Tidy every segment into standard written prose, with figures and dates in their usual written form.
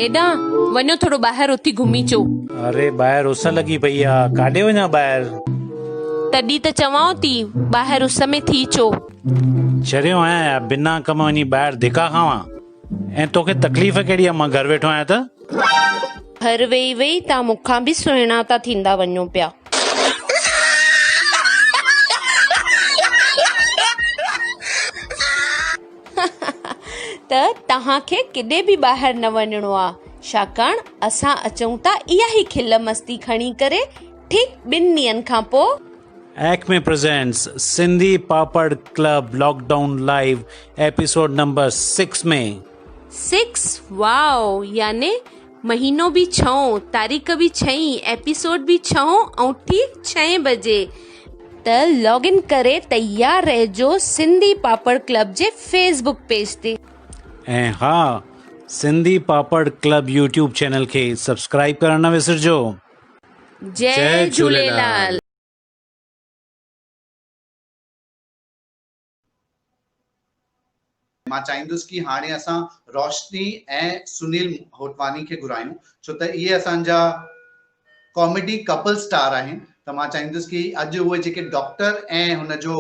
हेॾां वञो थोरो ॿाहिरि उथी घुमी अचो। अरे ॿाहिरि उस लॻी पई आहे, काॾे वञा ॿाहिरि? तॾहिं त चवांव थी ॿाहिरि उस में थी अचो। चरियो आहियां यार, बिना कम वञी ॿाहिरि धिका खावां। ऐं तोखे तकलीफ़ कहिड़ी आहे? मां घर वेठो आहियां त। घर वेही वेही तव्हां मूंखां बि सुहिणा था थींदा वञो पिया। त तव्हांखे किॾे बि ॿाहिरि न वञिणो आहे, छाकाणि असां अचूं था इहा ई खिल मस्ती खणी करे ठीक 2 ॾींहंनि खां पोइ। Acme presents Sindhi papad club lockdown live episode number 6 में। 6 वाओ, याने महीनो भी 6, तारीख़ भी 6, एपिसोड भी 6 ऐं ठीक 6 बजे। त लॉगिन करे तैयार रहिजो सिंधी पापड़ क्लब जे फेसबुक पेज ते। ऐं हा, Sindhi papad club YouTube channel खे सब्सक्राइब करणु न विसरजो। जय झूलेलाल। मां चाहींदुसि कि हाणे असां रोशनी ऐं सुनील होटवानी खे घुरायूं, छो त इहे असांजा कॉमेडी कपल स्टार आहिनि। त मां चाहींदुसि कि अॼु उहे जेके डॉक्टर ऐं हुनजो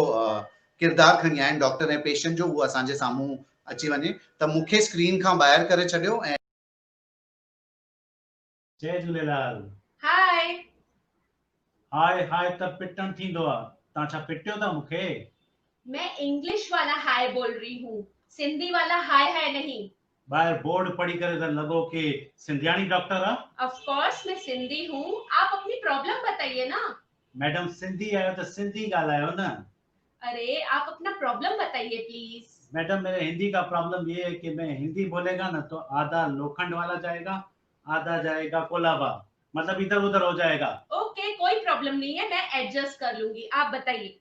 किरदारु खणी आया आहिनि, डॉक्टर ऐं पेशेंट जो, उहो असांजे साम्हूं अची वञे। त मूंखे स्क्रीन खां ॿाहिरि करे छॾियो। ऐं जय झूलेलाल। हाय हाय हाय त पिटण थींदो आहे, तव्हां छा पिटियो था मूंखे? मैं इंग्लिश वाला हाय बोल रही हूँ, सिंधी वाला हाय है नहीं। ॿाहिरि बोर्ड पढ़ी करे त लॻो कि सिंधियाणी डॉक्टर आहे। ऑफ कोर्स मैं सिंधी हूँ, आप अपनी प्रॉब्लम बताइए ना। मैडम सिंधी आयो तो सिंधी ॻाल्हायो न। अरे आप अपना प्रॉब्लम बताइए प्लीज। मैडम मेरे हिंदी का प्रॉब्लम ये है कि मैं हिंदी बोलेगा ना तो आधा लोखंड वाला जाएगा, आधा जाएगा कोलाबा, मतलब इधर उधर हो जाएगा। ओके, कोई प्रॉब्लम नहीं है, मैं एडजस्ट कर लूंगी, आप बताइए।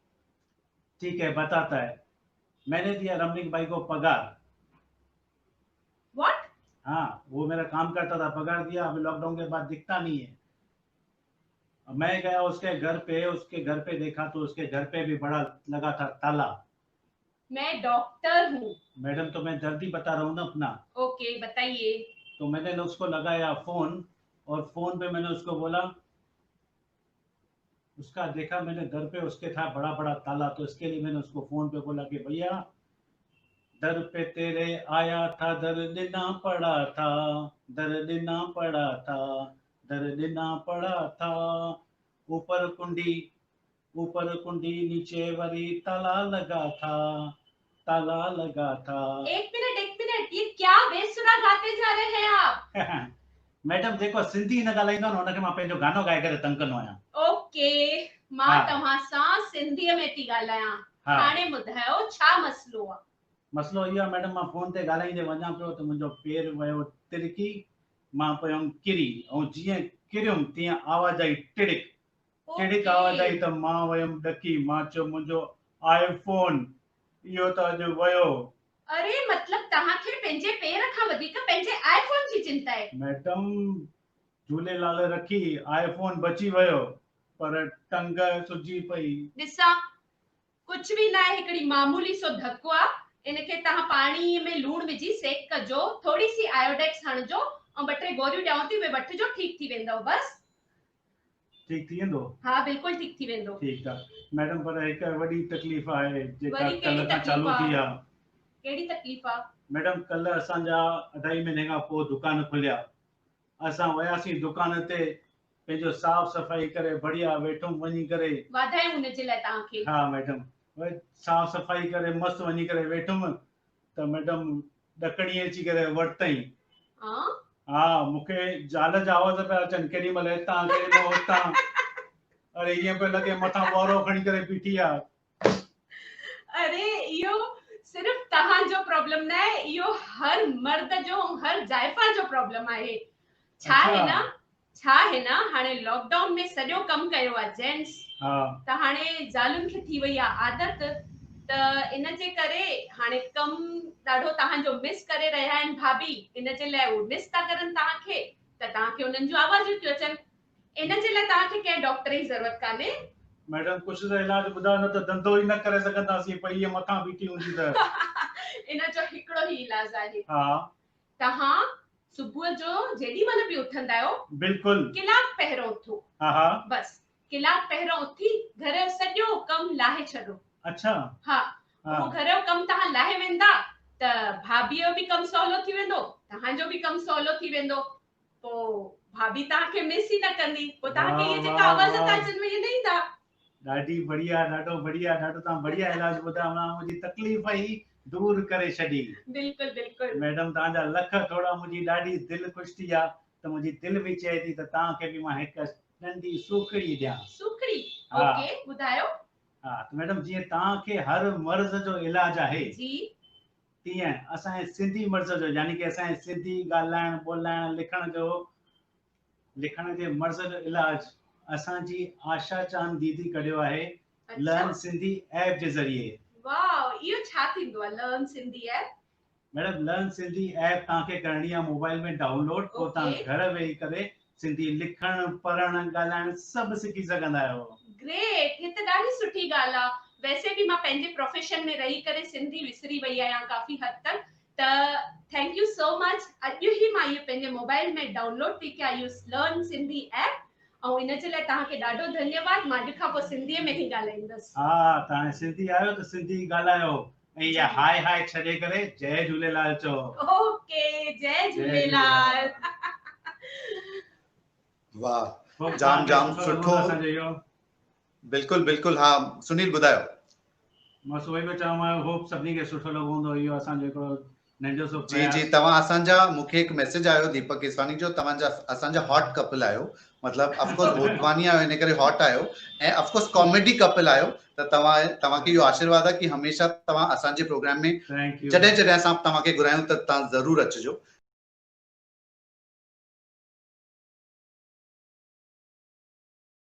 ठीक है, बताता है। मैंने दिया रमणीक भाई को पगार। व्हाट? हाँ, वो मेरा काम करता था, पगार दिया। अभी लॉकडाउन के बाद दिखता नहीं है। मैं गया उसके घर पे देखा तो उसके घर पे भी बड़ा लगा था ताला। मैं डॉक्टर हूँ। मैडम तो मैं दर्द ही बता रहा हूँ ना अपना। ओके बताइए। तो मैंने उसको लगाया फोन, और फोन पे मैंने उसको बोला, उसका देखा मैंने घर पे उसके था बड़ा बड़ा ताला। तो इसके लिए मैंने उसको फोन पे बोला कि भैया दर पे तेरे आया था, दर देना पड़ा था, दर देना पड़ा था, दर देना पड़ा था। ऊपर कुंडी नीचे वरी ताला लगा था, ताला लगा था। एक मिनट, ये क्या बेसुरा गाते जा रहे हैं आप? मैडम देखो, सिंधी न ॻाल्हाईंदो न हुनखे मां पंहिंजो गानो ॻाए करे तंग कंदो आहियां। ओके, मां तव्हां सां सिंधीअ में थी ॻाल्हायां। हाणे ॿुधायो छा मसलो आहे? मसलो इहो आहे मैडम, मां फोन ते ॻाल्हाईंदे वञा पियो त मुंहिंजो पेर वियो तिरकी, मां पियुमि किरी, ऐं जीअं किरियुमि तीअं आवाज़ आई टिड़िक। टिड़िक आवाज़ आई त मां वियुमि ॾकी। मां चयो मुंहिंजो आईफोन इहो त अॼु वियो। अरे मतलब तव्हांखे पंहिंजे पेर खां वधीक पंहिंजे आईफोन जी चिंता आहे? मैडम झूलेलाल रखी, आईफोन बची वियो पर टंग सुजी पई। ॾिसा, कुछ भी ना आहे, हिकड़ी मामूली सो धक्को आहे। इनखे तव्हां पाणीअ में लूण विझी सेक कजो, थोड़ी सी आयोडेक्स हणजो ऐं 2-3 गोरियूं ॾियांव थी, उहे वठिजो, ठीक थी वेंदव। बस ठीक थी वेंदो? हाँ बिल्कुल ठीक थी वेंदो। ठीक आहे मैडम, पर हिक वॾी तकलीफ़ आहे जेका वरी कल्ह खां चालू थी आहे। कहिड़ी तकलीफ़ आहे? मैडम कल्ह असांजा 2.5 महीने खां पोइ दुकान खुलिया। असां वियासीं दुकान ते, पंहिंजो साफ़ सफ़ाई करे बढ़िया वेठो वञी करे। वाधायूं हुन जे लाइ तव्हांखे। हा मैडम, साफ़ सफ़ाई करे मस्त वञी करे वेठुमि त मैडम ॾकणी अची करे वरितई। हा, मूंखे ज़ाल जा आवाज़ पिया अचनि, केॾी महिल हितां केॾी महिल हुतां। अरे ईअं पियो लॻे मथां ॿुआरो खणी करे बीठी आहे। अरे इहो सिर्फ तव्हांजो प्रॉब्लम न आहे, इहो हर मर्द जो, हर जाइफ़ा जो प्रॉब्लम आहे। छा है ना हाणे लॉकडाउन में सॼो कम कयो आहे जेंट्स। त हाणे ज़ालुनि खे थी वई आहे आदत, त इन जे करे हाणे कम ॾाढो तव्हांजो मिस करे रहिया आहिनि भाभी। इन जे लाइ उहे मिस था करनि तव्हांखे, त तव्हांखे उन्हनि जूं आवाज़ूं थियूं अचनि। इन जे लाइ तव्हांखे कंहिं डॉक्टर जी ज़रूरत कान्हे। मैडम कुछ तो इलाज ॿुधायो, न त धंधो ही न करे सघंदासीं पई ये मथां बीठी हूंदी त। इन जो हिकिड़ो ही इलाज आहे। हा, तव्हां सुबुह जो जेॾी महिल बि उथंदा आहियो बिल्कुलु कलाक पहिरियों उथो, हा हा बस कलाक पहिरियों उथी घर जो सॼो कमु लाहे छॾो। अच्छा हा हा उहो घर जो कमु तव्हां लाहे वेंदा त भाभीअ जो बि कमु सवलो थी वेंदो, तव्हांजो बि कमु सवलो थी वेंदो, पोइ भाभी तव्हांखे मिस ई न कंदी, पोइ तव्हांखे वाह, इहे जेका वाह, आवाज़ वाह। था अचनि इहे न ईंदा। ॾाढी बढ़िया, ॾाढो बढ़िया, ॾाढो तव्हां बढ़िया इलाज ॿुधायो, मुंहिंजी तकलीफ़ ई दूर करे छॾी। बिल्कुलु बिल्कुलु मैडम तव्हांजा लख थोड़ा, मुंहिंजी ॾाढी दिलि ख़ुशि थी आहे त मुंहिंजी दिलि बि चए थी त तव्हांखे बि मां हिकु नंढी सूखड़ी ॾियां। सुखड़ी हा। ओके ॿुधायो। हा त मैडम जीअं तव्हांखे हर मर्ज़ जो इलाज आहे जी तीअं असांजे सिंधी मर्ज़ जो, यानी कि असांजे सिंधी ॻाल्हाइण ॿोलाइण लिखण जे मर्ज़ जो इलाज असांजी आशा चांद दीदी कढियो आहे लर्न सिंधी ऐप जे ज़रिए। वाह इहो छा थींदो आहे learn Sindhi app? Madam learn Sindhi app तव्हांखे करणी आहे मोबाइल में डाउनलोड, पोइ तव्हां घर वेही करे सिंधी लिखण पढ़ण ॻाल्हाइण सभु सिखी सघंदा आहियो। ग्रेट, ये त ॾाढी सुठी ॻाल्हि आहे। वैसे भी मां पंहिंजे प्रोफेशन में रही करे सिंधी विसरी वई आहियां काफ़ी हद तक, त थैंक यू सो मच। अॼु ई मां इहो पंहिंजे मोबाइल में डाउनलोड थी कयां इहो लर्न सिंधी ऐप, ऐं इन जे लाइ तव्हांखे ॾाढो धन्यवाद। मां अॼु खां पोइ सिंधीअ में ई ॻाल्हाईंदसि। हा तव्हां सिंधी आहियो त सिंधी ॻाल्हायो ऐं इहा हाय हाय छॾे करे जय झूलेलाल चओ। ओके जय झूलेलाल। वाह जाम जाम सुठो। बिल्कुलु बिल्कुलु हा सुनील ॿुधायो। मां सोई पियो चवां, मां होप सभिनी खे सुठो लॻो हूंदो इहो असांजो हिकिड़ो नंढो सो जी जी तव्हां असांजा, मूंखे हिकु मैसेज आयो दीपक केसवानी जो, तव्हांजा असांजा हॉट कपल आहियो, मतलब ऑफकोर्स होटवानी आयो इन करे हॉट आयो, ऐं ऑफकोर्स कॉमेडी कपल आयो, त तव्हांखे इहो आशीर्वाद आहे कि हमेशा तव्हां असांजे प्रोग्राम में जॾहिं जॾहिं असां तव्हांखे घुरायूं त तव्हां ज़रूर अचिजो।